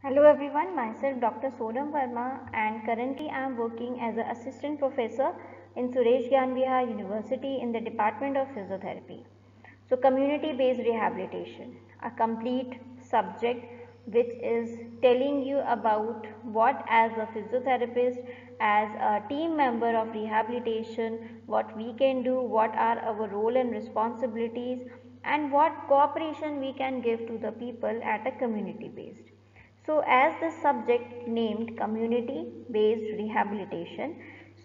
Hello everyone, myself Dr. Sonam Verma and currently I am working as an assistant professor in Suresh Gyan Vihar University in the Department of Physiotherapy. So community based rehabilitation, a complete subject which is telling you about what as a physiotherapist, as a team member of rehabilitation, what we can do, what are our role and responsibilities and what cooperation we can give to the people at a community based. So, as the subject named community based rehabilitation,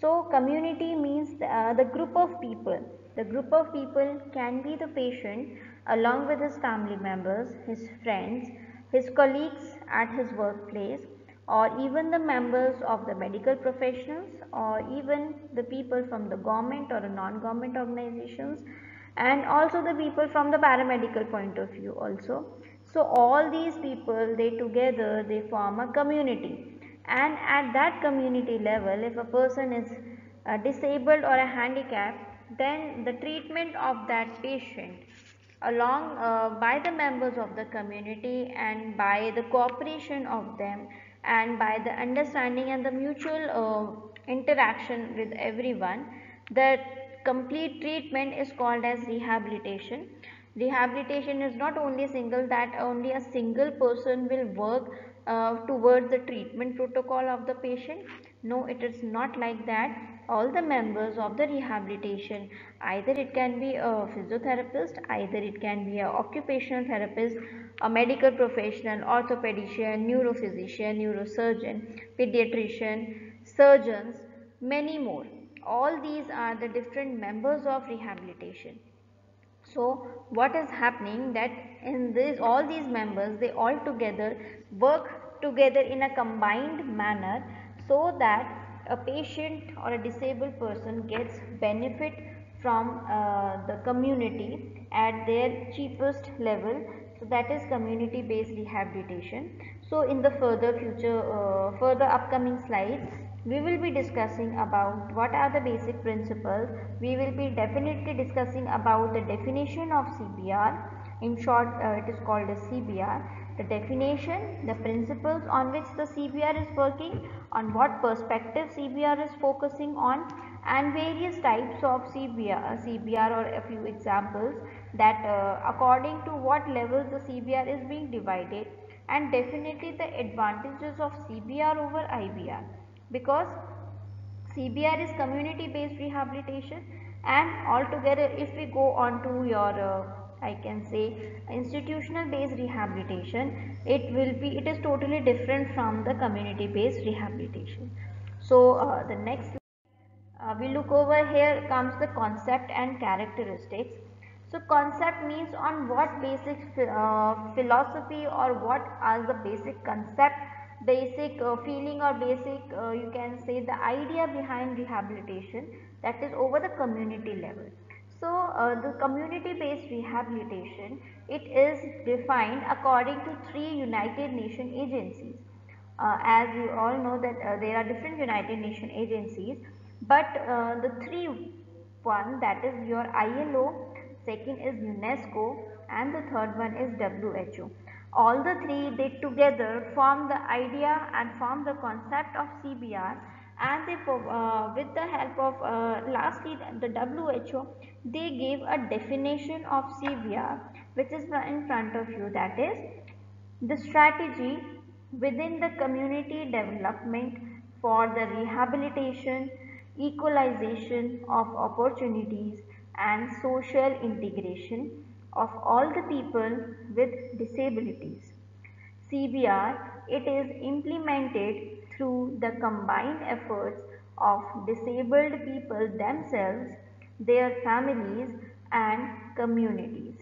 so community means the group of people. The group of people can be the patient along with his family members, his friends, his colleagues at his workplace, or even the members of the medical professionals, or even the people from the government or non government organizations, and also the people from the paramedical point of view also. So all these people, they together they form a community, and at that community level if a person is disabled or a handicapped, then the treatment of that patient along by the members of the community and by the cooperation of them and by the understanding and the mutual interaction with everyone, the complete treatment is called as rehabilitation. Rehabilitation is not only single that only a single person will work towards the treatment protocol of the patient. No, it is not like that. All the members of the rehabilitation, either it can be a physiotherapist, either it can be a occupational therapist, a medical professional, orthopedician, neurophysician, neurosurgeon, pediatrician, surgeons, many more. All these are the different members of rehabilitation. So what is happening that in this all these members, they all together work together in a combined manner, so that a patient or a disabled person gets benefit from the community at their cheapest level. So that is community based rehabilitation. So in the further upcoming slides, we will be discussing about what are the basic principles. We will be definitely discussing about the definition of CBR. In short, it is called as CBR. The definition, the principles on which the CBR is working, on what perspective CBR is focusing on, and various types of CBR or a few examples that according to what levels the CBR is being divided, and definitely the advantages of CBR over IBR, because CBR is community based rehabilitation, and altogether if we go on to your I can say institutional based rehabilitation, it is totally different from the community based rehabilitation. So the next we look over here comes the concept and characteristics. So concept means on what basic philosophy or what are the basic concept, basic feeling or basic you can say the idea behind rehabilitation, that is over the community level. So the community based rehabilitation, it is defined according to three United Nations agencies. As you all know that there are different United Nations agencies, but the three one, that is your ILO, second is UNESCO, and the third one is WHO. All the three, they together form the idea and form the concept of CBR, and they with the help of lastly the WHO, they gave a definition of CBR which is in front of you, that is the strategy within the community development for the rehabilitation, equalization of opportunities, and social integration of all the people with disabilities. CBR, it is implemented through the combined efforts of disabled people themselves, their families and communities,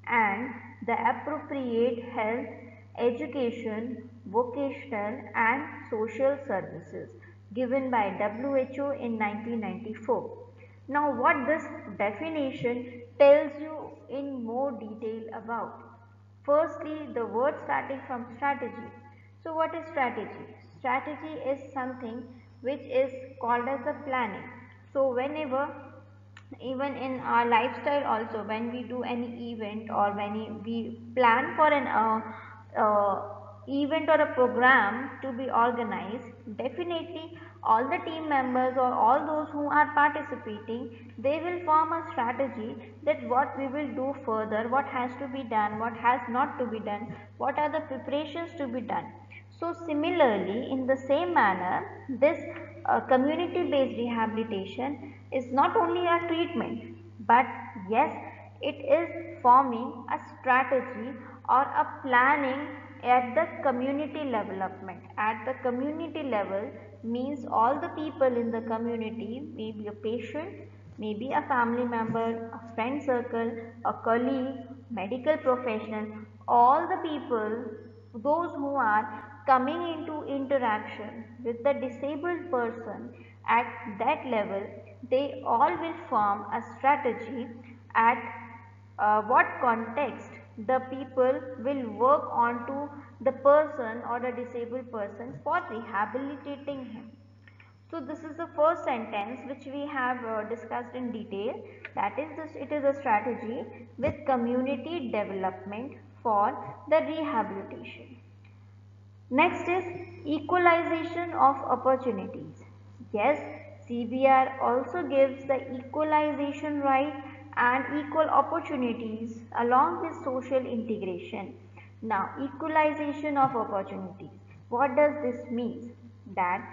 and the appropriate health, education, vocational and social services given by WHO in 1994. Now what this definition tells you in more detail about. Firstly, the word starting from strategy. So what is strategy? Strategy is something which is called as the planning. So whenever, even in our lifestyle also, when we do any event or when we plan for an event or a program to be organized, definitely all the team members or all those who are participating, they will form a strategy that what we will do further, what has to be done, what has not to be done, what are the preparations to be done. So similarly, in the same manner, this community-based rehabilitation is not only a treatment, but yes, it is forming a strategy or a planning at the community development. At the community level means all the people in the community, maybe a patient, maybe a family member, a friend circle, a colleague, medical professional, all the people, those who are coming into interaction with the disabled person at that level, they all will form a strategy at what context the people will work on to the person or the disabled person for rehabilitating him. So this is the first sentence which we have discussed in detail, that is this, it is a strategy with community development for the rehabilitation. Next is equalization of opportunities. Yes, CBR also gives the equalization right and equal opportunities along with social integration. Now, equalization of opportunities. What does this mean? That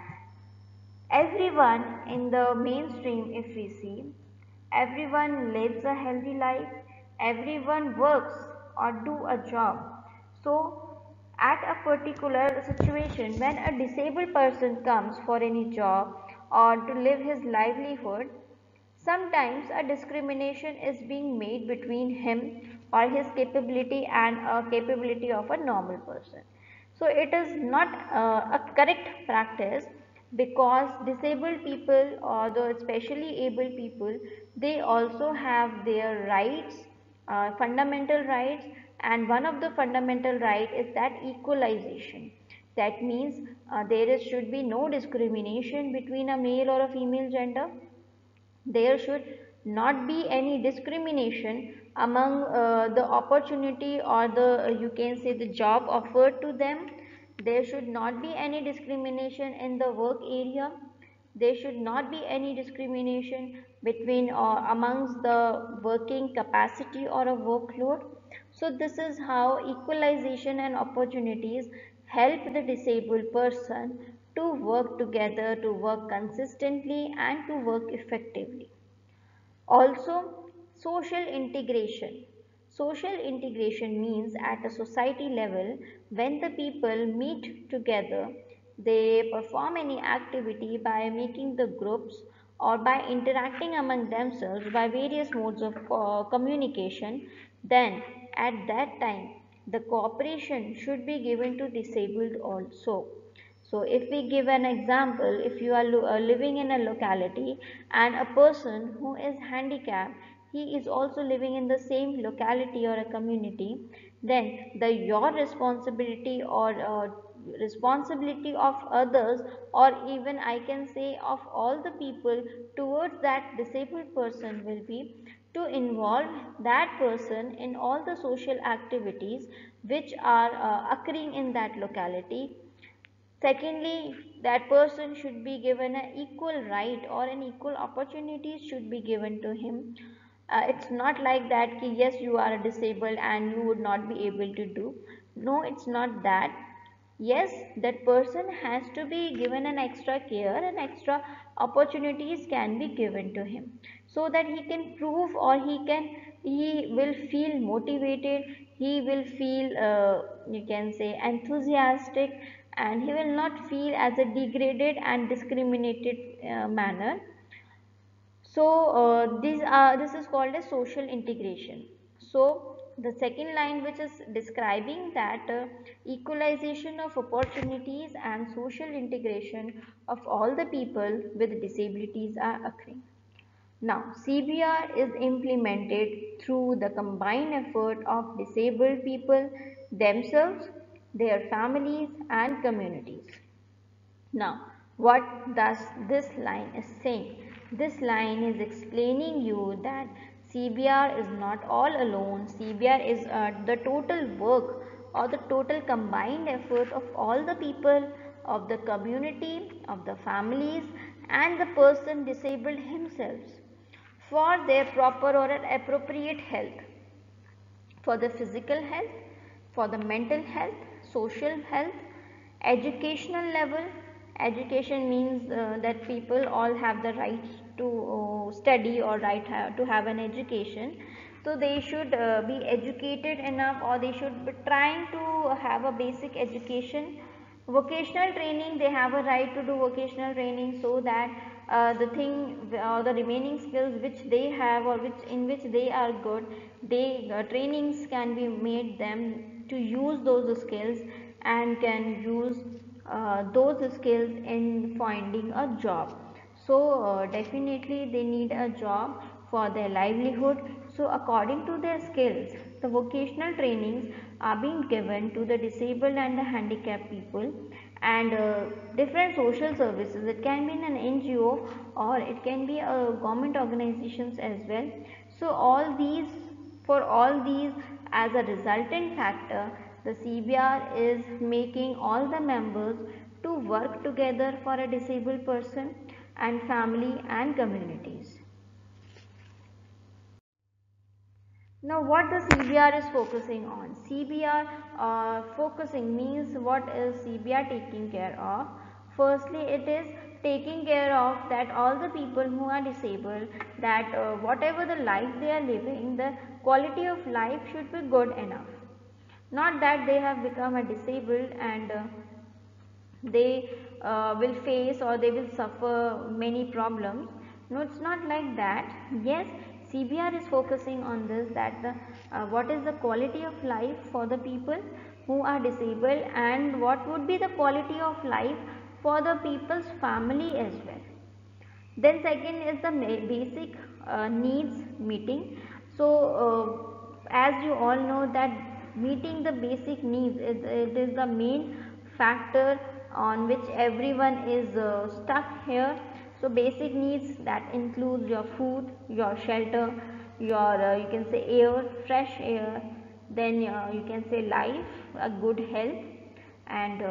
everyone in the mainstream, if we see, everyone lives a healthy life, everyone works or do a job. So at a particular situation, when a disabled person comes for any job or to live his livelihood, sometimes a discrimination is being made between him or his capability and a capability of a normal person. So it is not a correct practice, because disabled people or the specially able people, they also have their rights, fundamental rights, and one of the fundamental right is that equalization. That means should be no discrimination between a male or a female gender. There should not be any discrimination among the opportunity or the you can say the job offered to them. There should not be any discrimination in the work area. There should not be any discrimination between or amongst the working capacity or a workload. So this is how equalization and opportunities help the disabled person to work together, to work consistently and to work effectively. Also, social integration. Social integration means at a society level, when the people meet together, they perform any activity by making the groups or by interacting among themselves by various modes of communication, then at that time the cooperation should be given to disabled also. So if we give an example, if you are living in a locality and a person who is handicapped, he is also living in the same locality or a community, then your responsibility or responsibility of others, or even I can say of all the people towards that disabled person, will be to involve that person in all the social activities which are occurring in that locality. Secondly, that person should be given an equal right or an equal opportunities should be given to him. It's not like that ki, yes, you are disabled and you would not be able to do. No, it's not that. Yes, that person has to be given an extra care and extra opportunities can be given to him, so that he can prove or he will feel motivated, he will feel you can say enthusiastic, and he will not feel as a degraded and discriminated manner. So this is called as social integration. So the second line which is describing that equalization of opportunities and social integration of all the people with disabilities are occurring. Now CBR is implemented through the combined effort of disabled people themselves, their families and communities. Now, what does this line is saying? This line is explaining you that CBR is not all alone. CBR is the total work or the total combined effort of all the people, of the community, of the families, and the person disabled himself for their proper or appropriate health, for the physical health, for the mental health, social health, educational level. Education means that people all have the right to study or right to have an education. So they should be educated enough, or they should be trying to have a basic education. Vocational training, they have a right to do vocational training, so that the thing the remaining skills which they have, or which in which they are good, they trainings can be made them to use those skills, and can use those skills in finding a job. So definitely they need a job for their livelihood. So according to their skills, the vocational trainings are being given to the disabled and the handicapped people, and different social services. It can be in an NGO, or it can be a government organizations as well. So all these, for all these, as a resultant factor, the CBR is making all the members to work together for a disabled person and family and communities. Now what the CBR is focusing on? CBR focusing means, what is CBR taking care of? Firstly, it is taking care of that all the people who are disabled, that whatever the life they are living, the quality of life should be good enough. Not that they have become a disabled and they will face, or they will suffer many problems. No, it's not like that. Yes, CBR is focusing on this, that the what is the quality of life for the people who are disabled, and what would be the quality of life for the people's family as well. Then second is the basic needs meeting. So as you all know that meeting the basic needs it is the main factor on which everyone is stuck here. So basic needs, that includes your food, your shelter, your you can say air, fresh air, then you can say life, a good health, and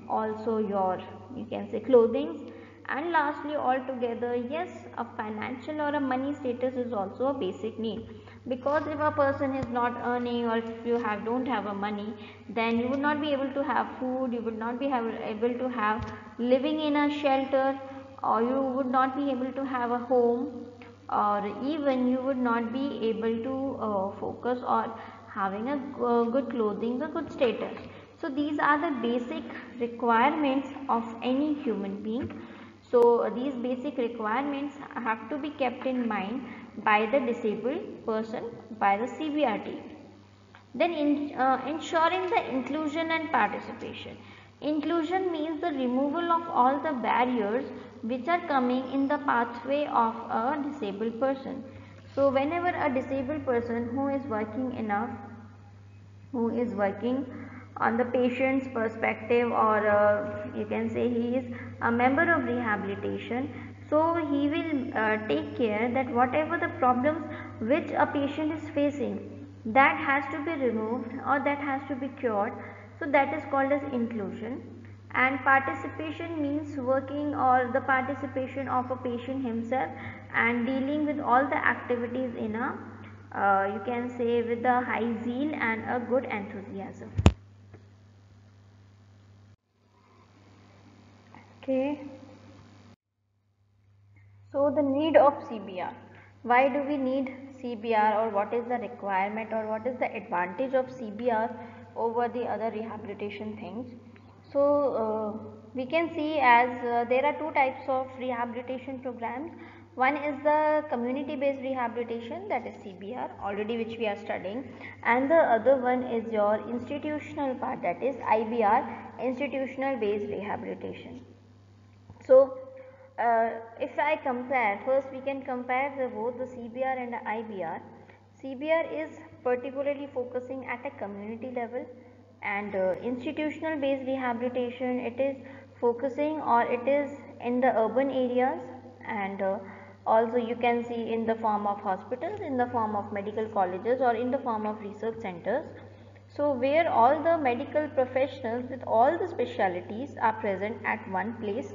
also your, you can say, clothing. And lastly, altogether, yes, a financial or a money status is also a basic need, because if a person is not earning, or if you don't have a money, then you would not be able to have food, you would not be able to have living in a shelter, or you would not be able to have a home, or even you would not be able to focus on having a good clothing, a good status. So these are the basic requirements of any human being. So these basic requirements have to be kept in mind by the disabled person, by the CBR team. Then ensuring the inclusion and participation. Inclusion means the removal of all the barriers which are coming in the pathway of a disabled person. So whenever a disabled person who is working enough, who is working on the patient's perspective, or you can say he is a member of rehabilitation, so he will take care that whatever the problems which a patient is facing, that has to be removed, or that has to be cured. So that is called as inclusion. And participation means working, or the participation of a patient himself, and dealing with all the activities in a you can say with a high zeal and a good enthusiasm. Okay. So the need of CBR. Why do we need CBR, or what is the requirement, or what is the advantage of CBR over the other rehabilitation things? So we can see, as there are two types of rehabilitation programs. One is the community based rehabilitation, that is CBR already, which we are studying, and the other one is your institutional part, that is IBR, institutional based rehabilitation. So if I compare, first we can compare both the CBR and the IBR. CBR is particularly focusing at a community level, and institutional based rehabilitation, it is focusing, or it is in the urban areas, and also you can see in the form of hospitals, in the form of medical colleges, or in the form of research centers. So where all the medical professionals with all the specialties are present at one place.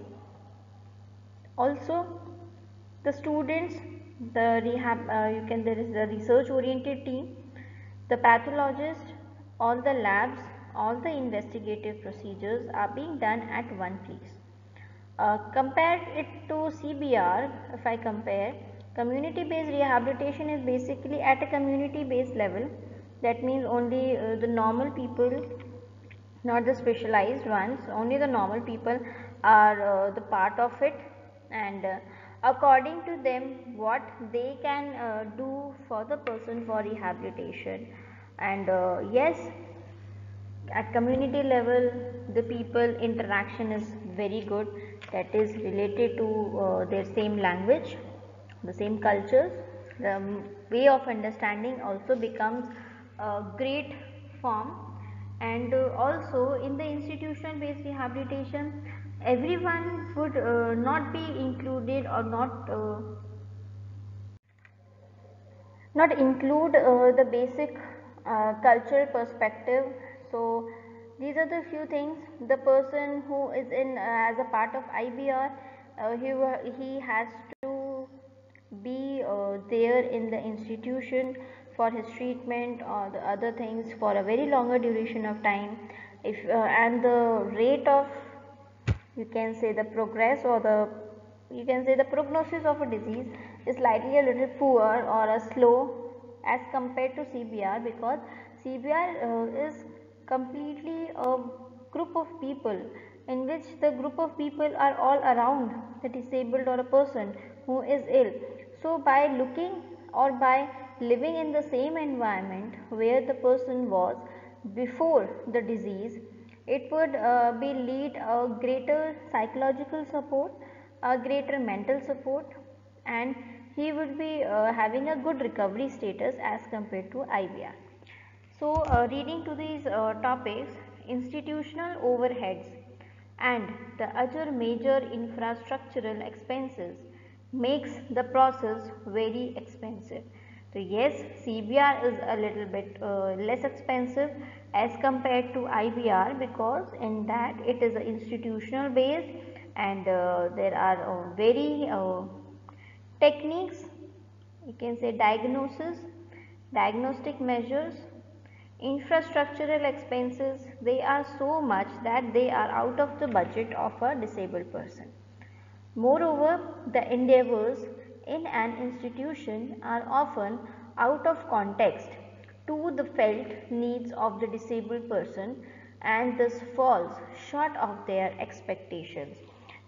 Also the students, the rehab, there is the research oriented team, the pathologist, all the labs, all the investigative procedures are being done at one place. Compare it to CBR. If I compare, community based rehabilitation is basically at a community based level. That means only the normal people, not the specialized ones, only the normal people are the part of it, and according to them what they can do for the person for rehabilitation. And yes, at community level the people interaction is very good, that is related to their same language, the same cultures, the way of understanding also becomes a great form. And also in the institution based rehabilitation everyone would not be included or not include the basic cultural perspective. So these are the few things. The person who is in as a part of IBR, he has to be there in the institution for his treatment or the other things for a very longer duration of time. If and the rate of, you can say, the progress or the, you can say, the prognosis of a disease is slightly a little poor or a slow as compared to CBR, because CBR is completely a group of people in which the group of people are all around the disabled or a person who is ill. So by looking or by living in the same environment where the person was before the disease, it would be lead a greater psychological support, a greater mental support, and he would be having a good recovery status as compared to IBR. So reading to these topics, institutional overheads and the other major infrastructural expenses makes the process very expensive. So yes, CBR is a little bit less expensive as compared to IBR, because in that it is institutional based, and there are very techniques, you can say diagnostic measures, infrastructural expenses, they are so much that they are out of the budget of a disabled person. Moreover, the endeavors in an institution are often out of context to the felt needs of the disabled person and thus falls short of their expectations.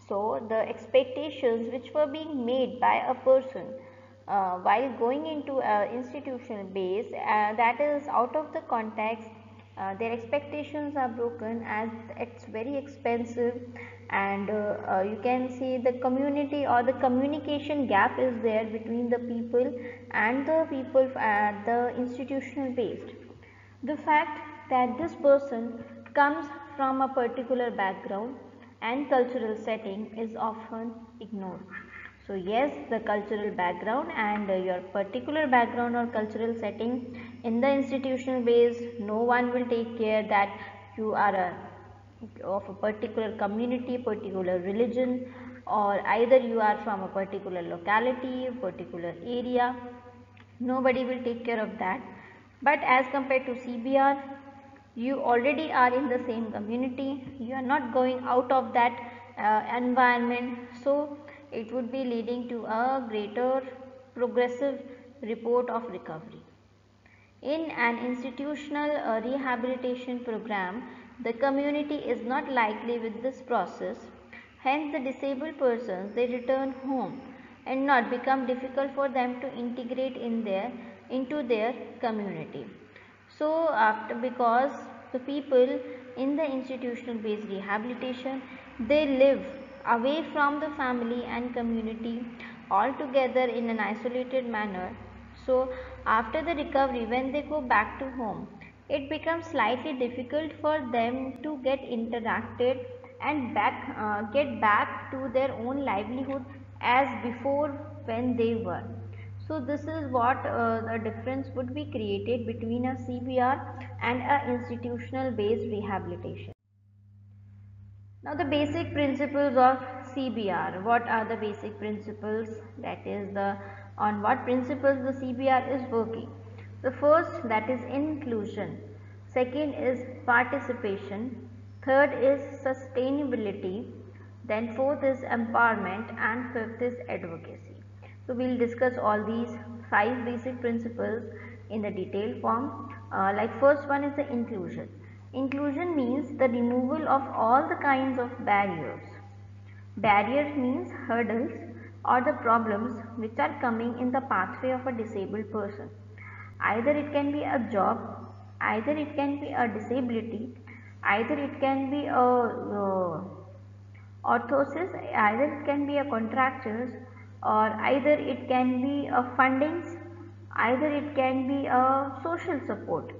So, the expectations which were being made by a person while going into institutional base, that is out of the context, their expectations are broken as it's very expensive, and you can see the community or the communication gap is there between the people and the people at the institutional based. The fact that this person comes from a particular background and cultural setting is often ignored. So yes, the cultural background and your particular background or cultural setting in the institutional base, no one will take care that you are of a particular community, particular religion, or either you are from a particular locality, particular area. Nobody will take care of that. But as compared to CBR, you already are in the same community, you are not going out of that environment, so it would be leading to a greater progressive report of recovery. In an institutional rehabilitation program, the community is not likely with this process. Hence, the disabled persons, they return home and not become difficult for them to integrate into their community. So, after, because the people in the institutional based rehabilitation, they live away from the family and community altogether in an isolated manner. So after the recovery, when they go back to home, it becomes slightly difficult for them to get interacted and get back to their own livelihood as before when they were. So this is what the difference would be created between a CBR and a institutional based rehabilitation. Now the basic principles of CBR. What are the basic principles? That is the on what principles the CBR is working. The first, that is inclusion. Second is participation. Third is sustainability. Then fourth is empowerment, and fifth is advocacy. So we will discuss all these 5 basic principles in the detailed form. Like first one is the inclusion. Inclusion means the removal of all the kinds of barriers. Barriers means hurdles or the problems which are coming in the pathway of a disabled person. Either it can be a job, either it can be a disability, either it can be a orthosis, either it can be a contractures, or either it can be a fundings, either it can be a social support.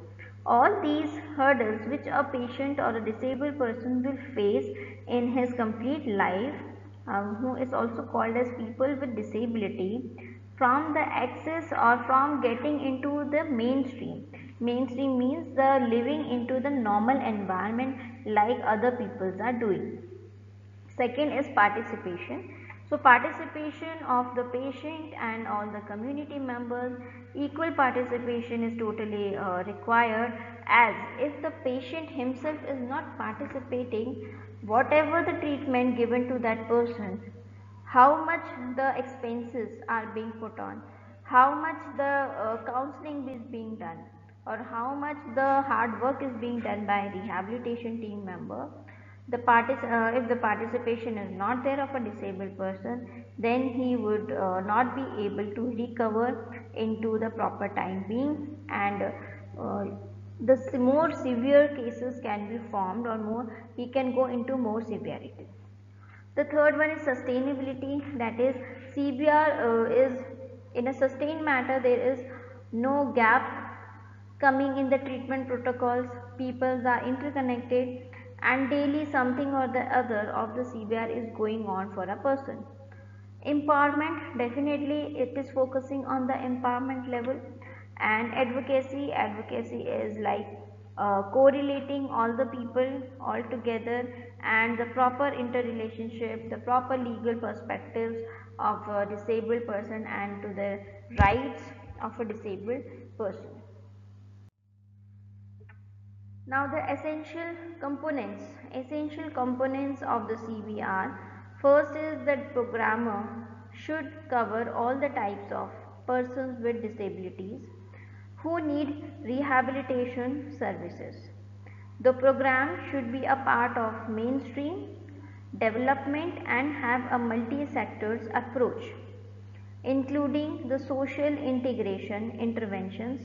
All these hurdles which a patient or a disabled person will face in his complete life, who is also called as people with disability, from the access or from getting into the mainstream. Mainstream means the living into the normal environment like other peoples are doing. Second is participation. So participation of the patient and all the community members, equal participation is totally required, as if the patient himself is not participating, whatever the treatment given to that person, how much the expenses are being put on, how much the counseling is being done, or how much the hard work is being done by rehabilitation team member, if the participation is not there of a disabled person, then he would not be able to recover into the proper time being, and the more severe cases can be formed, or more he can go into more severity. The third one is sustainability, that is CBR is in a sustained matter. There is no gap coming in the treatment protocols, peoples are interconnected, and daily something or the other of the CBR is going on for a person. Empowerment, definitely it is focusing on the empowerment level, and advocacy is like correlating all the people all together, and the proper interrelationship, the proper legal perspectives of a disabled person and to the rights of a disabled person. Now the essential components of the CBR. First is that programmer should cover all the types of persons with disabilities who need rehabilitation services. The program should be a part of mainstream development and have a multi-sectors approach, including the social integration interventions,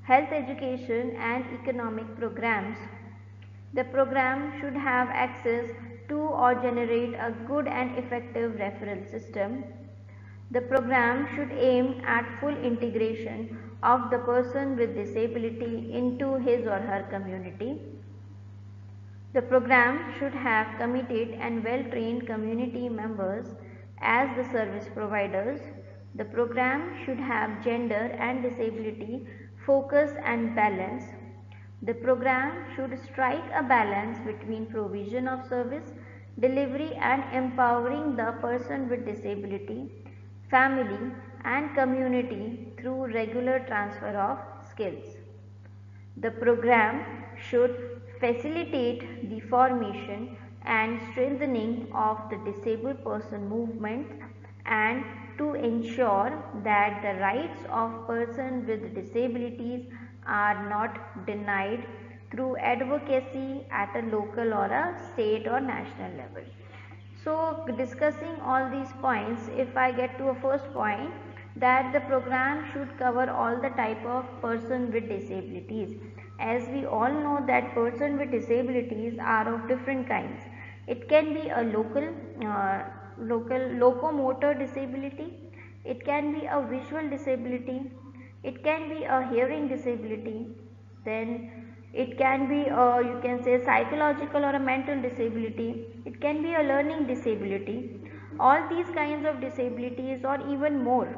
health education and economic programs. The program should have access to or generate a good and effective referral system. The program should aim at full integration of the person with disability into his or her community. The program should have committed and well-trained community members as the service providers. The program should have gender and disability focus and balance. The program should strike a balance between provision of service, delivery and empowering the person with disability, family and community through regular transfer of skills. The program should facilitate the formation and strengthening of the disabled person movement, and to ensure that the rights of persons with disabilities are not denied through advocacy at a local or a state or national level. So discussing all these points, if I get to a first point, that the program should cover all the type of person with disabilities. As we all know that person with disabilities are of different kinds. It can be a locomotor disability, it can be a visual disability, it can be a hearing disability, then it can be you can say psychological or a mental disability, it can be a learning disability. All these kinds of disabilities or even more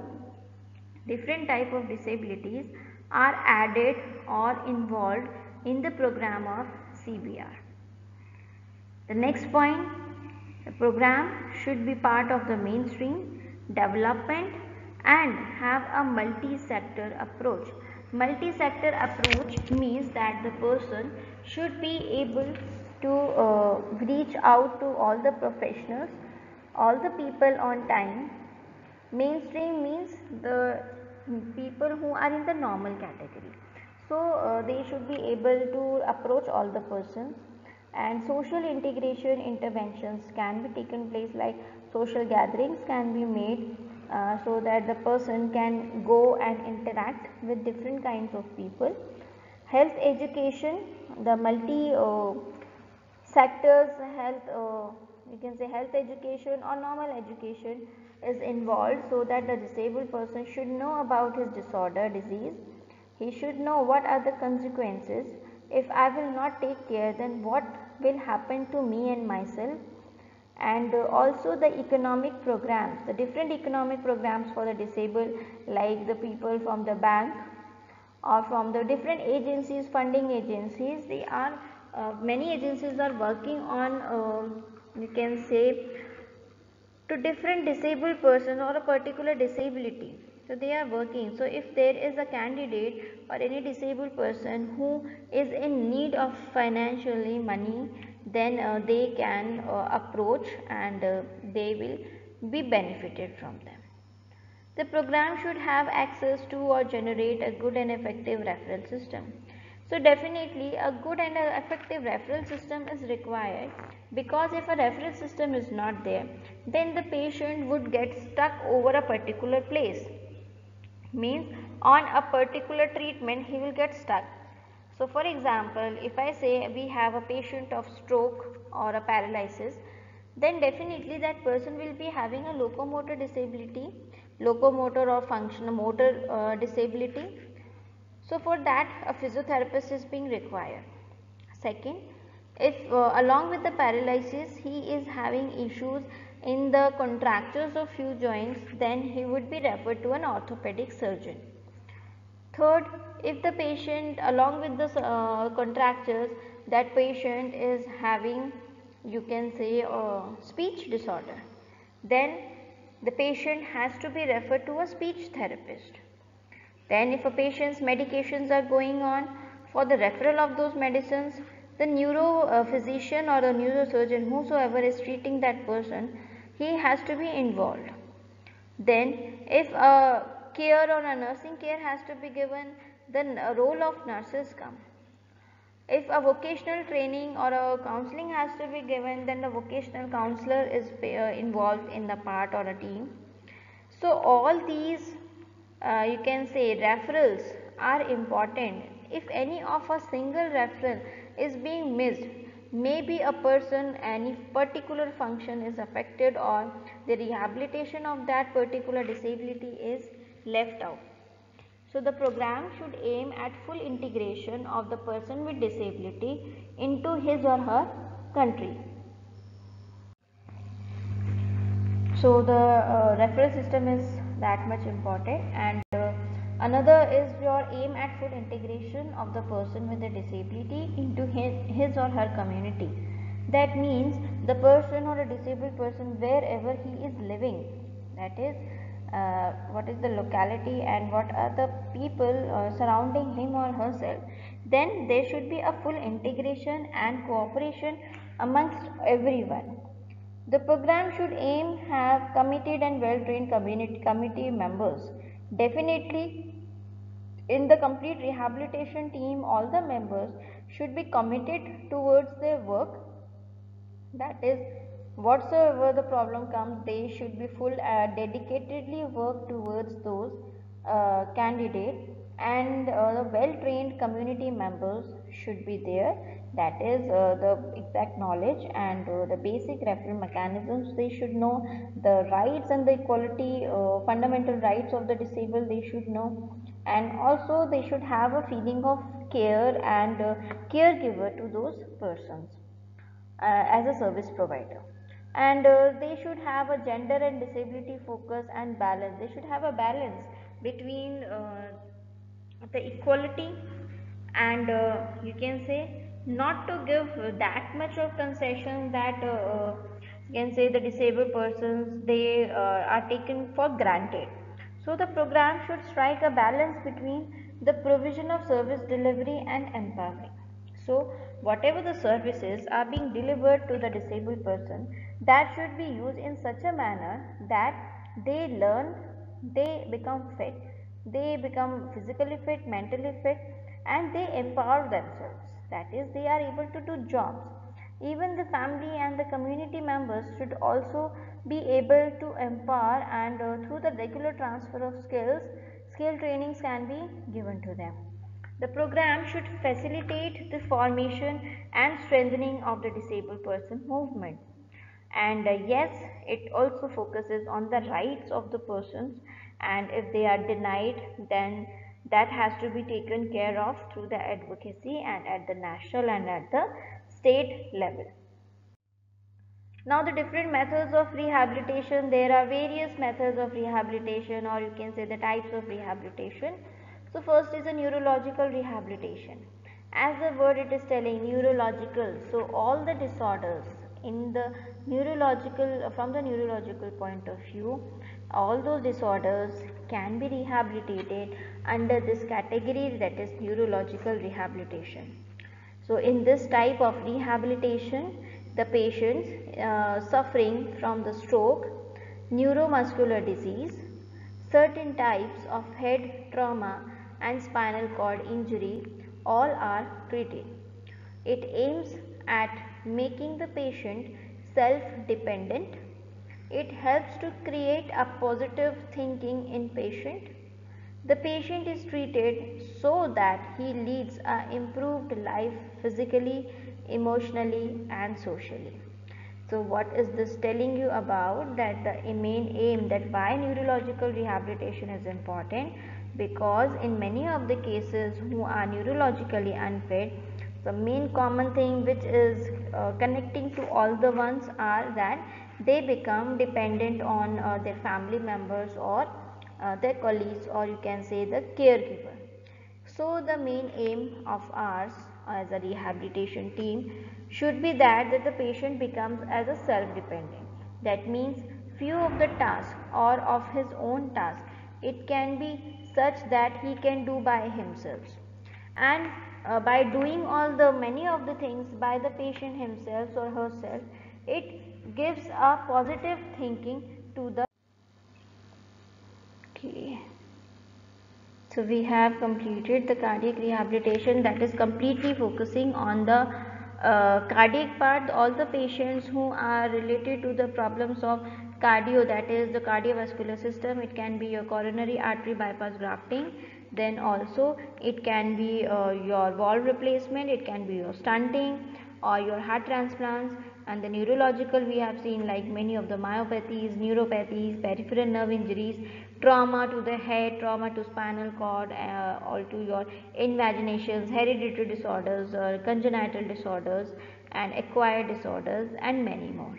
different type of disabilities are added or involved in the program of CBR. The next point, the program should be part of the mainstream development and have a multi-sector approach. Multi-sector approach means that the person should be able to reach out to all the professionals, all the people on time. Mainstream means the people who are in the normal category. So they should be able to approach all the persons, and social integration interventions can be taken place, like social gatherings can be made so that the person can go and interact with different kinds of people. Health education, the multi sectors, health you can say health education or normal education is involved, so that the disabled person should know about his disorder, disease. He should know what are the consequences. If I will not take care, then what will happen to me and myself. And also the economic programs, the different economic programs for the disabled, like the people from the bank or from the different agencies, funding agencies. They are many agencies are working on you can say to different disabled person or a particular disability. So they are working. So if there is a candidate or any disabled person who is in need of financially money, then they can approach, and they will be benefited from them. The program should have access to or generate a good and effective referral system. So definitely a good and effective referral system is required, because if a referral system is not there, then the patient would get stuck over a particular place. Means on a particular treatment he will get stuck. So for example, if I say we have a patient of stroke or a paralysis, then definitely that person will be having a locomotor disability, locomotor or functional motor disability. So for that a physiotherapist is being required. Second, if along with the paralysis he is having issues in the contractures of few joints, then he would be referred to an orthopedic surgeon. Third, if the patient along with the contractures, that patient is having, you can say, speech disorder, then the patient has to be referred to a speech therapist. Then if a patient's medications are going on, for the referral of those medicines, the neuro physician or a neurosurgeon, whosoever is treating that person, he has to be involved. Then if a care or a nursing care has to be given, then a role of nurses come. If a vocational training or a counseling has to be given, then the vocational counselor is involved in the part or a team. So all these you can say referrals are important. If any of a single referral is being missed, maybe a person, any particular function is affected, or the rehabilitation of that particular disability is left out. So the program should aim at full integration of the person with disability into his or her country. So the referral system is that much important, and another is your aim at full integration of the person with a disability into his or her community. That means the person or a disabled person, wherever he is living, that is what is the locality and what are the people surrounding him or herself, then there should be a full integration and cooperation amongst everyone. The program should aim have committed and well-trained committee members. Definitely, in the complete rehabilitation team, all the members should be committed towards their work. That is, whatsoever the problem comes, they should be full dedicatedly work towards those candidates, and the well-trained community members should be there. That is the exact knowledge and the basic referral mechanisms. They should know the rights and the equality, fundamental rights of the disabled. They should know, and also they should have a feeling of care and caregiver to those persons as a service provider. And they should have a gender and disability focus and balance. They should have a balance between the equality, and you can say not to give that much of concession that you can say the disabled persons, they are taken for granted. So the program should strike a balance between the provision of service delivery and empowering. So whatever the services are being delivered to the disabled person, that should be used in such a manner that they learn, they become fit, they become physically fit, mentally fit, and they empower themselves. That is, they are able to do jobs. Even the family and the community members should also be able to empower, and through the regular transfer of skills, skill trainings can be given to them. The program should facilitate the formation and strengthening of the disabled person movement. And yes, it also focuses on the rights of the persons, and if they are denied, then that has to be taken care of through the advocacy and at the national and at the state level. Now the different methods of rehabilitation, there are various methods of rehabilitation, or you can say the types of rehabilitation. So first is a neurological rehabilitation. As the word it is telling, neurological, so all the disorders in the neurological, from the neurological point of view, all those disorders can be rehabilitated under this category, that is neurological rehabilitation. So in this type of rehabilitation, the patients suffering from the stroke, neuromuscular disease, certain types of head trauma and spinal cord injury, all are treated. It aims at making the patient self-dependent. It helps to create a positive thinking in patient. The patient is treated so that he leads an improved life physically, emotionally and socially. So what is this telling you about? That the main aim, that why neurological rehabilitation is important, because in many of the cases who are neurologically unfit, the main common thing which is connecting to all the ones are that they become dependent on their family members or their colleagues, or you can say the caregiver. So the main aim of ours as a rehabilitation team should be that the patient becomes as a self-dependent. That means few of the tasks or of his own task, it can be such that he can do by himself, and by doing all the many of the things by the patient himself or herself, it gives a positive thinking to the. Okay. So we have completed the cardiac rehabilitation, that is completely focusing on the cardiac part, all the patients who are related to the problems of cardio, that is the cardiovascular system. It can be your coronary artery bypass grafting, then also it can be your valve replacement, it can be your stenting or your heart transplants. And the neurological, we have seen like many of the myopathies, neuropathies, peripheral nerve injuries, trauma to the head, trauma to spinal cord, or to your invaginations, hereditary disorders, congenital disorders and acquired disorders, and many more.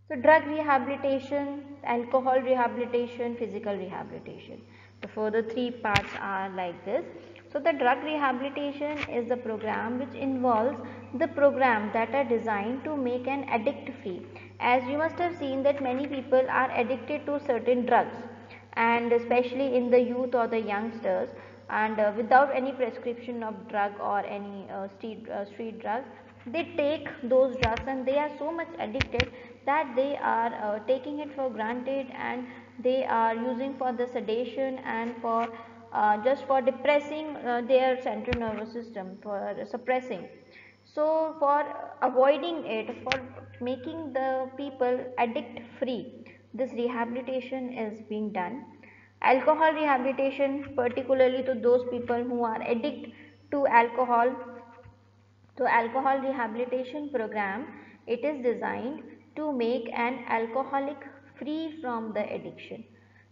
So drug rehabilitation, alcohol rehabilitation, physical rehabilitation. The further three parts are like this. So the drug rehabilitation is the program which involves the program that are designed to make an addict free. As you must have seen that many people are addicted to certain drugs, and especially in the youth or the youngsters, and without any prescription of drug or any street drugs, they take those drugs and they are so much addicted that they are taking it for granted, and they are using for the sedation and for just for depressing their central nervous system, for suppressing. So for avoiding it, for making the people addict free, this rehabilitation is being done. Alcohol rehabilitation, particularly to those people who are addicted to alcohol. So alcohol rehabilitation program, it is designed to make an alcoholic free from the addiction.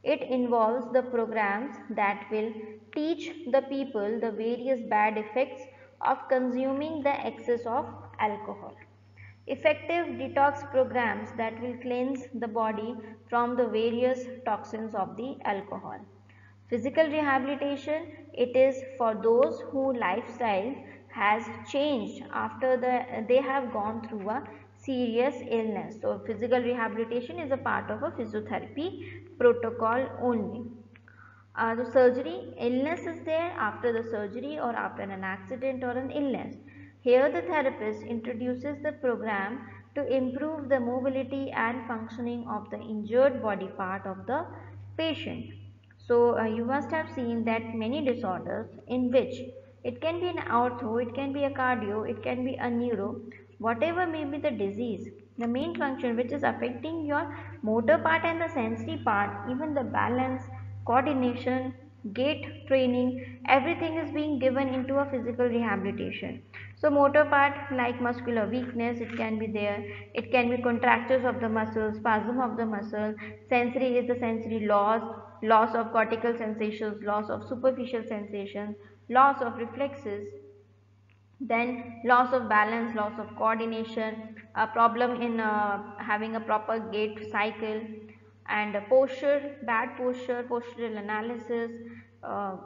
It involves the programs that will teach the people the various bad effects of consuming the excess of alcohol. effective detox programs that will cleanse the body from the various toxins of the alcohol. Physical rehabilitation, it is for those whose lifestyle has changed after they have gone through a serious illness. So physical rehabilitation is a part of a physiotherapy protocol only. The surgery, illness is there after the surgery or after an accident or an illness. Here the therapist introduces the program to improve the mobility and functioning of the injured body part of the patient. So you must have seen that many disorders in which it can be an ortho, it can be a cardio, it can be a neuro, whatever may be the disease, the main function which is affecting your motor part and the sensory part, even the balance, coordination, gait training, everything is being given into a physical rehabilitation. So motor part like muscular weakness, it can be there, it can be contractures of the muscle, spasm of the muscle, sensory is the sensory loss, loss of cortical sensations, loss of superficial sensations, loss of reflexes, then loss of balance, loss of coordination, a problem in having a proper gait cycle, and posture, bad posture, postural analysis, uh,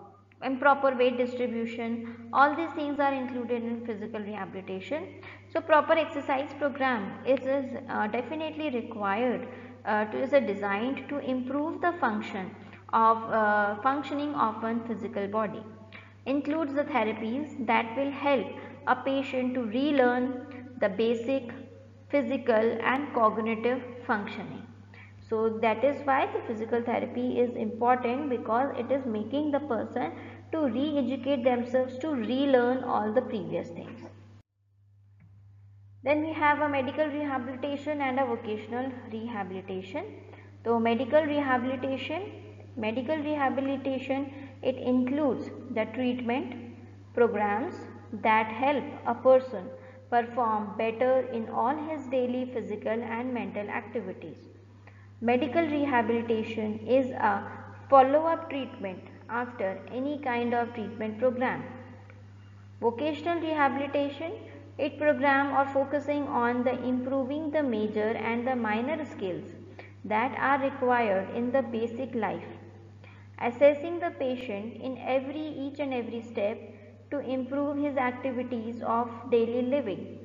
improper weight distribution, all these things are included in physical rehabilitation. So proper exercise program is definitely required, is designed to improve the functioning of one physical body. Includes the therapies that will help a patient to relearn the basic physical and cognitive functioning. So that is why the physical therapy is important, because it is making the person to re-educate themselves to relearn all the previous things. Then we have a medical rehabilitation and a vocational rehabilitation. So medical rehabilitation, it includes the treatment programs that help a person perform better in all his daily physical and mental activities. Medical rehabilitation is a follow-up treatment after any kind of treatment program. Vocational rehabilitation, it program or focusing on the improving the major and the minor skills that are required in the basic life, assessing the patient in each and every step to improve his activities of daily living.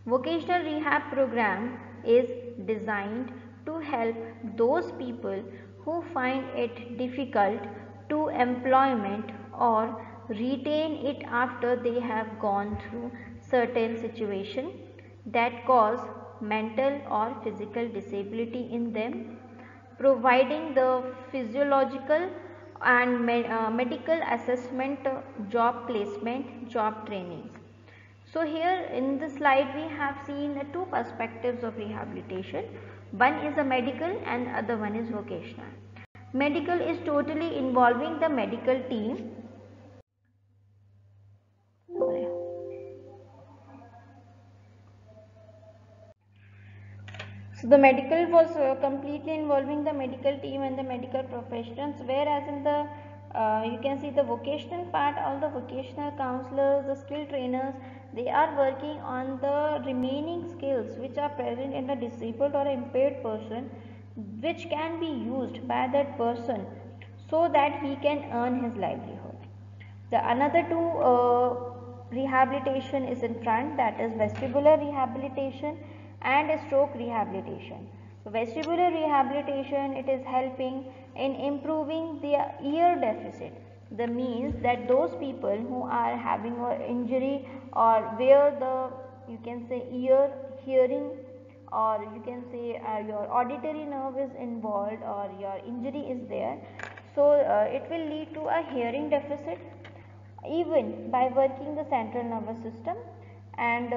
Vocational rehab program is designed to help those people who find it difficult to employment or retain it after they have gone through certain situation that cause mental or physical disability in them, providing the physiological and medical assessment, job placement, job trainings. So here in this slide we have seen two perspectives of rehabilitation. One is a medical and other one is vocational. Medical is totally involving the medical team. So the medical was completely involving the medical team and the medical professionals, whereas in the you can see the vocational part, all the vocational counselors, the skill trainers, they are working on the remaining skills which are present in a disabled or impaired person, which can be used by that person so that he can earn his livelihood. The another two rehabilitation is in front, that is vestibular rehabilitation and stroke rehabilitation. So vestibular rehabilitation, it is helping in improving the ear deficit. That means that those people who are having an injury or where the you can say ear hearing, or you can say your auditory nerve is involved or your injury is there, so it will lead to a hearing deficit even by working the central nervous system, and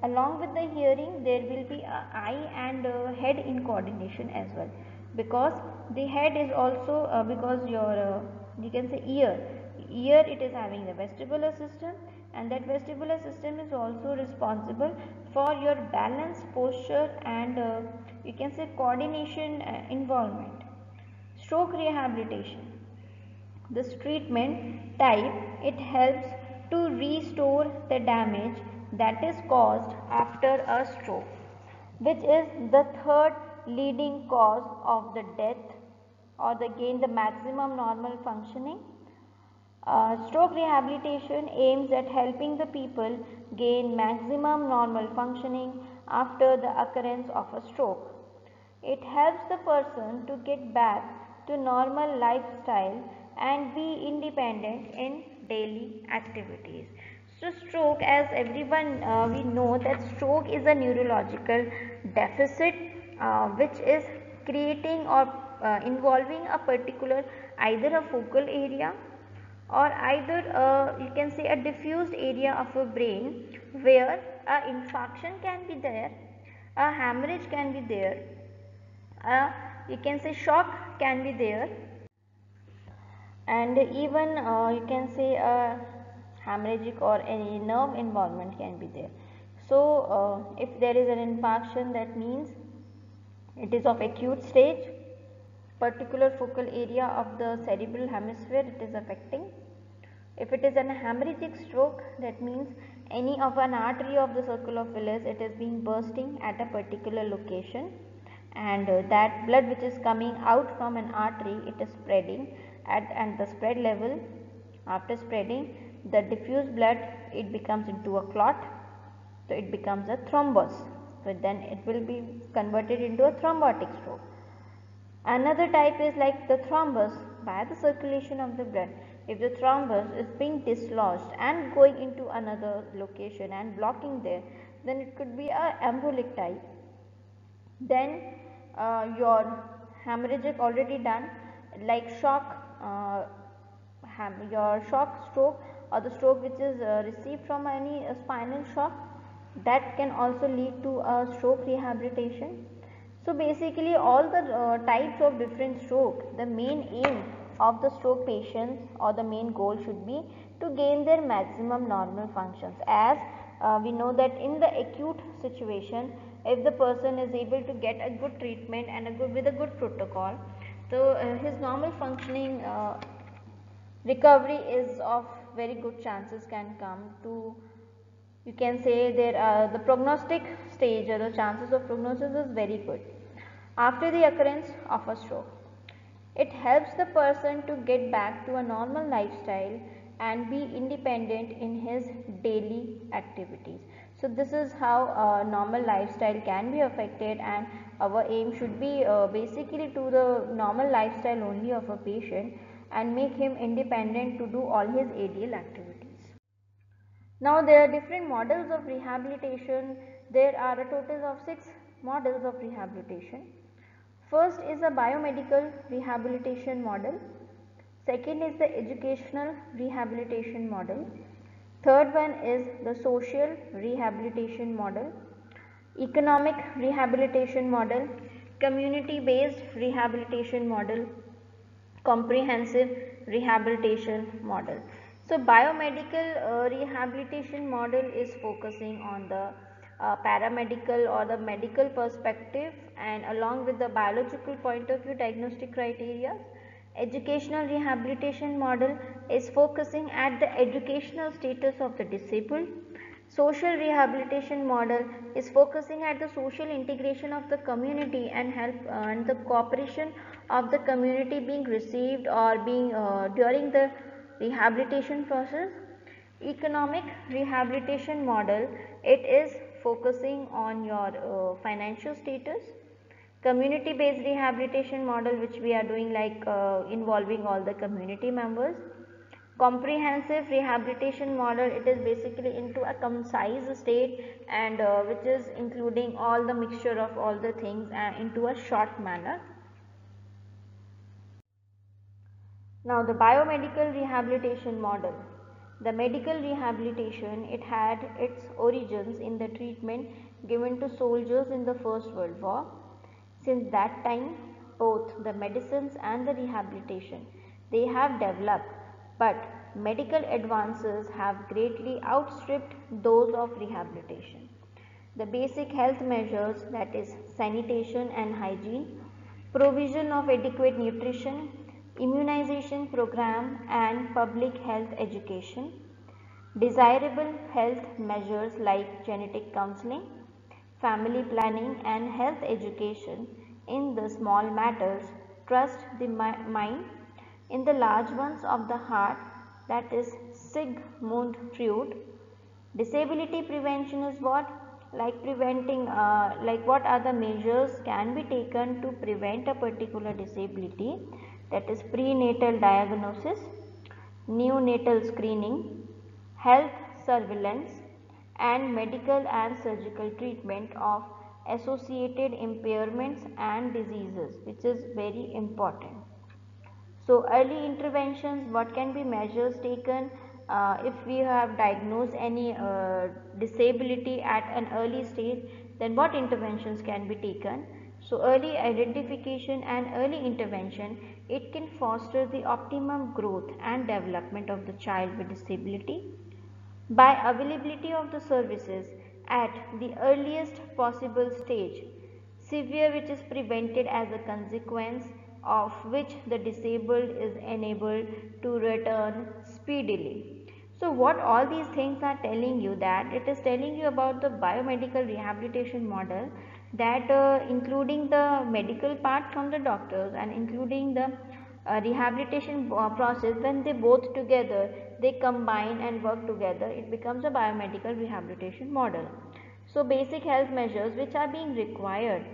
along with the hearing there will be eye and head in coordination as well, because the head is also because your you can say ear it is having the vestibular system, and that vestibular system is also responsible for your balance, posture, and you can say coordination involvement. Stroke rehabilitation, this treatment type, it helps to restore the damage that is caused after a stroke, which is the third leading cause of the death or the maximum normal functioning. Stroke rehabilitation aims at helping the people gain maximum normal functioning after the occurrence of a stroke. It helps the person to get back to normal lifestyle and be independent in daily activities. So stroke, as everyone we know that stroke is a neurological deficit which is creating or involving a particular either a focal area or either you can say a diffused area of a brain where a infarction can be there, a hemorrhage can be there, you can say shock can be there, and even you can say a hemorrhagic or any nerve involvement can be there. So if there is an infarction, that means it is of acute stage, particular focal area of the cerebral hemisphere it is affecting. If it is an hemorrhagic stroke, that means any of an artery of the circle of Willis, it is being bursting at a particular location, and that blood which is coming out from an artery, it is spreading at the spread level. After spreading, the diffuse blood, it becomes into a clot, so it becomes a thrombus. So then it will be converted into a thrombotic stroke. Another type is like the thrombus by the circulation of the blood. If the thrombus is being dislodged and going into another location and blocking there, then it could be a embolic type. Then your hemorrhagic already done, like shock, your shock stroke or the stroke which is received from any spinal shock, that can also lead to a stroke rehabilitation. So basically all the types of different stroke, the main aim of the stroke patients or the main goal should be to gain their maximum normal functions, as we know that in the acute situation, if the person is able to get a good treatment and with a good protocol, so his normal functioning recovery is of very good chances can come to, you can say there the prognostic stage or the chances of prognosis is very good after the occurrence of a stroke. It helps the person to get back to a normal lifestyle and be independent in his daily activities. So this is how a normal lifestyle can be affected, and our aim should be basically to the normal lifestyle only of a patient and make him independent to do all his ADL activities. Now there are different models of rehabilitation. There are a total of 6 models of rehabilitation. First is the biomedical rehabilitation model. Second is the educational rehabilitation model. Third one is the social rehabilitation model, economic rehabilitation model, community based rehabilitation model, comprehensive rehabilitation model. So biomedical rehabilitation model is focusing on the paramedical or the medical perspective and along with the biological point of view diagnostic criteria. Educational rehabilitation model is focusing at the educational status of the disabled. Social rehabilitation model is focusing at the social integration of the community and help and the cooperation of the community being received or being during the rehabilitation process. Economic rehabilitation model, it is focusing on your financial status. Community based rehabilitation model, which we are doing like involving all the community members. Comprehensive rehabilitation model, it is basically into a concise state and which is including all the mixture of all the things into a short manner. Now the biomedical rehabilitation model. The medical rehabilitation, it had its origins in the treatment given to soldiers in the First World War. Since that time, both the medicines and the rehabilitation, they have developed, but medical advances have greatly outstripped those of rehabilitation. The basic health measures, that is sanitation and hygiene, provision of adequate nutrition, immunization program and public health education, Desirable health measures like genetic counseling, family planning and health education in the small matters trust the mind in the large ones of the heart, that is Sigmund Freud. Disability prevention is what? Like preventing, like what are the measures can be taken to prevent a particular disability, that is prenatal diagnosis, neonatal screening, health surveillance and medical and surgical treatment of associated impairments and diseases, which is very important. So early interventions, what can be measures taken if we have diagnosed any disability at an early stage, then what interventions can be taken? So early identification and early intervention, it can foster the optimum growth and development of the child with disability by availability of the services at the earliest possible stage, severe which is prevented as a consequence of which the disabled is enabled to return speedily. So what all these things are telling you, that it is telling you about the biomedical rehabilitation model, that including the medical part from the doctors and including the rehabilitation process, when they both together they combine and work together, it becomes a biomedical rehabilitation model. So basic health measures which are being required,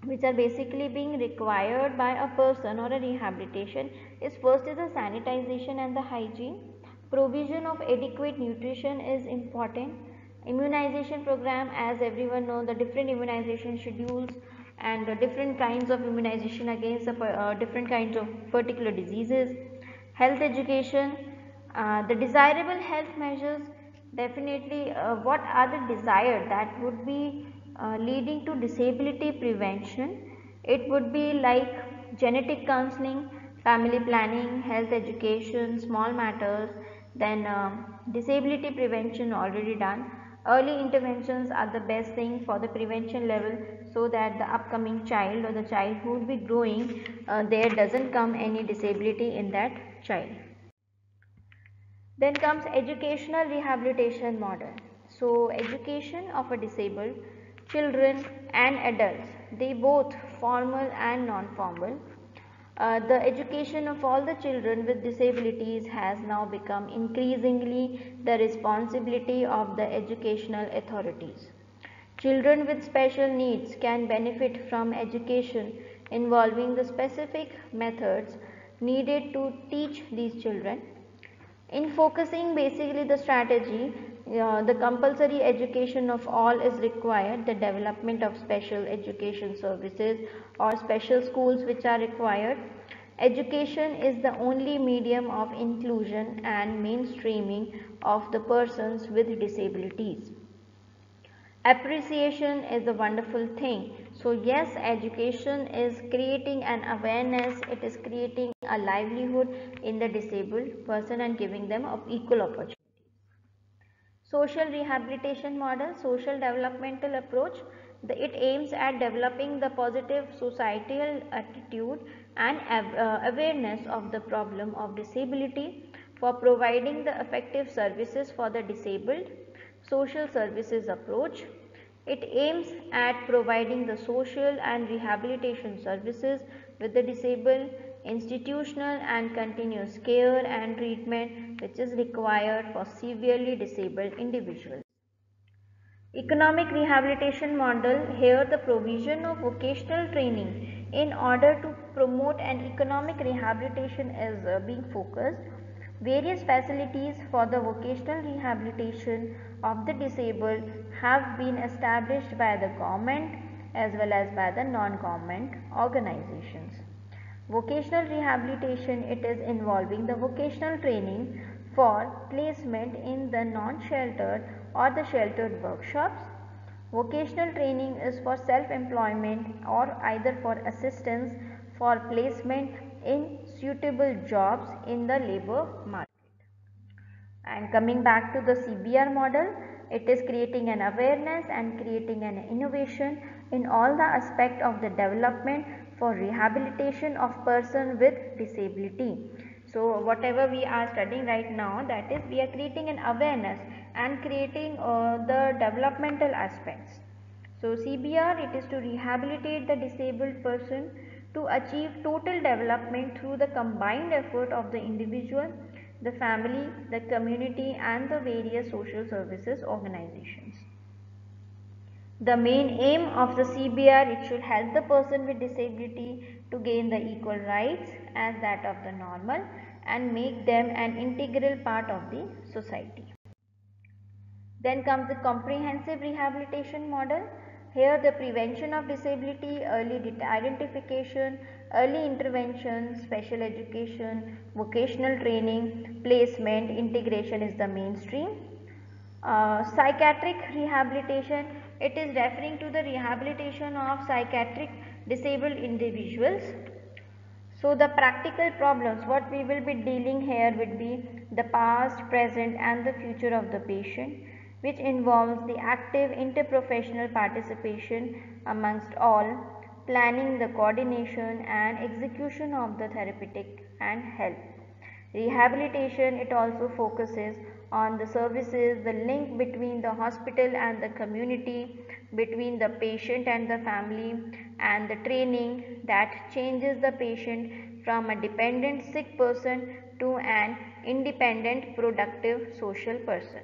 which are basically being required by a person or a rehabilitation, is first is the sanitization and the hygiene. Provision of adequate nutrition is important. Immunization program, as everyone know the different immunization schedules and the different kinds of immunization against different kinds of particular diseases. Health education, the desirable health measures, definitely what are the desired that would be leading to disability prevention. It would be like genetic counseling, family planning, health education, small matters, then disability prevention already done. Early interventions are the best thing for the prevention level, so that the upcoming child or the child who would be growing, there doesn't come any disability in that child. Then comes educational rehabilitation model. So education of a disabled children and adults, they both formal and non-formal. The education of all the children with disabilities has now become increasingly the responsibility of the educational authorities. Children with special needs can benefit from education involving the specific methods needed to teach these children. In focusing basically the strategy, the compulsory education of all is required, the development of special education services or special schools which are required. Education is the only medium of inclusion and mainstreaming of the persons with disabilities. Appreciation is a wonderful thing. So yes, education is creating an awareness, it is creating a livelihood in the disabled person and giving them equal opportunities. Social rehabilitation model, social developmental approach, it aims at developing the positive societal attitude and awareness of the problem of disability for providing the effective services for the disabled. Social services approach, it aims at providing the social and rehabilitation services with the disabled, institutional and continuous care and treatment which is required for severely disabled individuals. Economic rehabilitation model, here the provision of vocational training in order to promote an economic rehabilitation is being focused. Various facilities for the vocational rehabilitation of the disabled have been established by the government as well as by the non-government organizations. Vocational rehabilitation, it is involving the vocational training for placement in the non-sheltered or the sheltered workshops. Vocational training is for self-employment or either for assistance for placement in suitable jobs in the labor market. And coming back to the CBR model, it is creating an awareness and creating an innovation in all the aspect of the development for rehabilitation of person with disability. So whatever we are studying right now, that is we are creating an awareness and creating the developmental aspects. So CBR, it is to rehabilitate the disabled person to achieve total development through the combined effort of the individual, the family, the community and the various social services organizations. The main aim of the CBR, it should help the person with disability to gain the equal rights as that of the normal and make them an integral part of the society. Then comes the comprehensive rehabilitation model. Here the prevention of disability, early identification, early intervention, special education, vocational training, placement, integration is the mainstream. Psychiatric rehabilitation, it is referring to the rehabilitation of psychiatric disabled individuals. So the practical problems what we will be dealing here would be the past, present and the future of the patient, which involves the active interprofessional participation amongst all, planning, the coordination and execution of the therapeutic and help. Rehabilitation, it also focuses on the services, the link between the hospital and the community, between the patient and the family, and the training that changes the patient from a dependent sick person to an independent productive social person.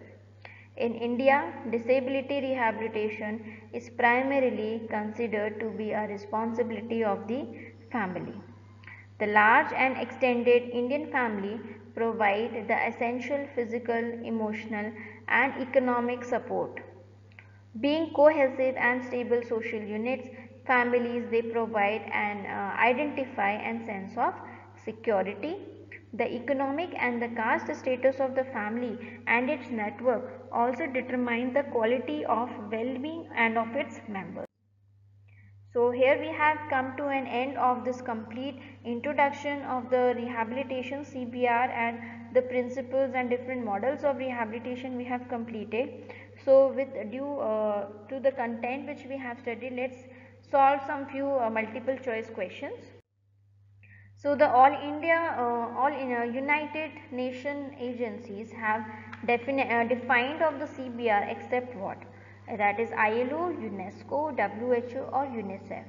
In India, disability rehabilitation is primarily considered to be a responsibility of the family. The large and extended Indian family provide the essential physical, emotional and economic support. Being cohesive and stable social units, families they provide and identify and sense of security. The economic and the caste status of the family and its network also determine the quality of well-being and of its members. So here we have come to an end of this complete introduction of the rehabilitation CBR and the principles and different models of rehabilitation we have completed. So with due to the content which we have studied, let's solve some few multiple choice questions. So the United Nation agencies have defined of the CBR except what? That is ILO, UNESCO, WHO or UNICEF.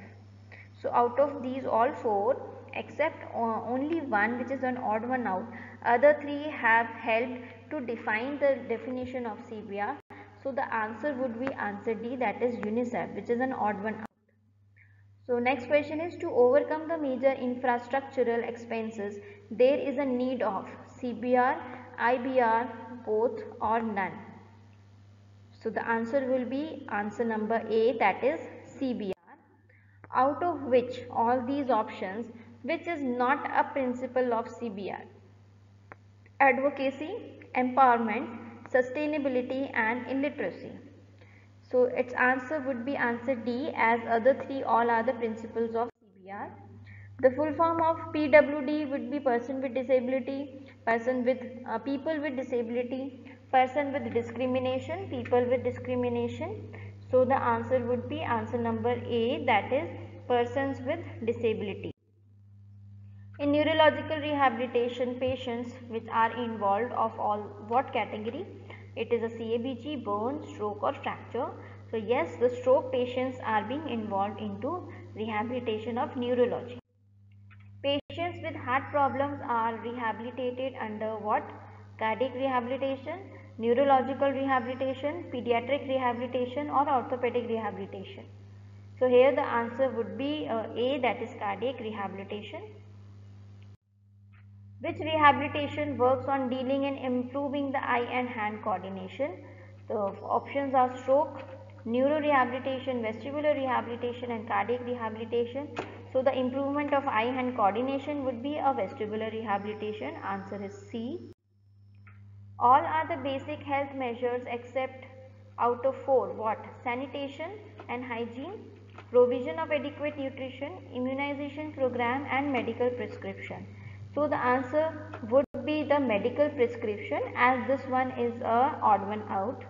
So out of these all four, except only one which is an odd one out, other three have helped to define the definition of CBR. So the answer would be answer D, that is UNICEF, which is an odd one out. So next question is, to overcome the major infrastructural expenses, there is a need of CBR, IBR, both or none. So the answer will be answer number A, that is CBR. Out of which all these options, which is not a principle of CBR? Advocacy, empowerment, sustainability and illiteracy. So its answer would be answer D, as other three all are the principles of CBR. The full form of PWD would be person with disability, person with people with disability, person with discrimination, people with discrimination. So the answer would be answer number A, that is persons with disability. In neurological rehabilitation, patients which are involved of all what category? It is a CABG, burn, stroke or fracture. So yes, the stroke patients are being involved into rehabilitation of neurology. Patients with heart problems are rehabilitated under what? Cardiac rehabilitation, neurological rehabilitation, pediatric rehabilitation or orthopedic rehabilitation. So here the answer would be A, that is cardiac rehabilitation. Which rehabilitation works on dealing and improving the eye and hand coordination? The options are stroke, neurorehabilitation, vestibular rehabilitation and cardiac rehabilitation. So the improvement of eye hand coordination would be a vestibular rehabilitation. Answer is C. All are the basic health measures except out of 4 what? Sanitation and hygiene, provision of adequate nutrition, immunization program and medical prescription. So the answer would be the medical prescription, as this one is a odd one out.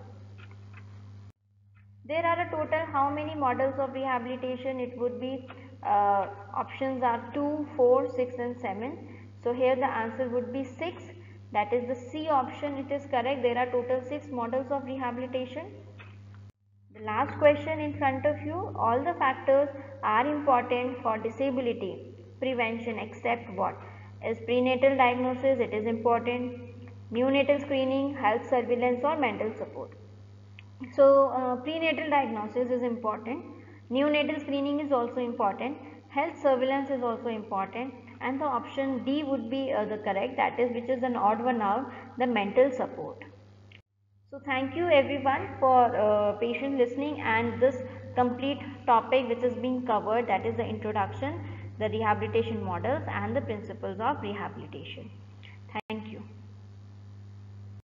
There are a total how many models of rehabilitation? It would be options are 2, 4, 6 and 7. So here the answer would be 6. That is the C option. It is correct. There are total 6 models of rehabilitation. The last question in front of you, all the factors are important for disability prevention except what? Is prenatal diagnosis, it is important, neonatal screening, health surveillance or mental support. So prenatal diagnosis is important, neonatal screening is also important, health surveillance is also important, and the option D would be the correct, that is, which is an odd one out, the mental support. So thank you everyone for patient listening, and this complete topic which is being covered, that is the introduction, the rehabilitation models and the principles of rehabilitation. Thank you.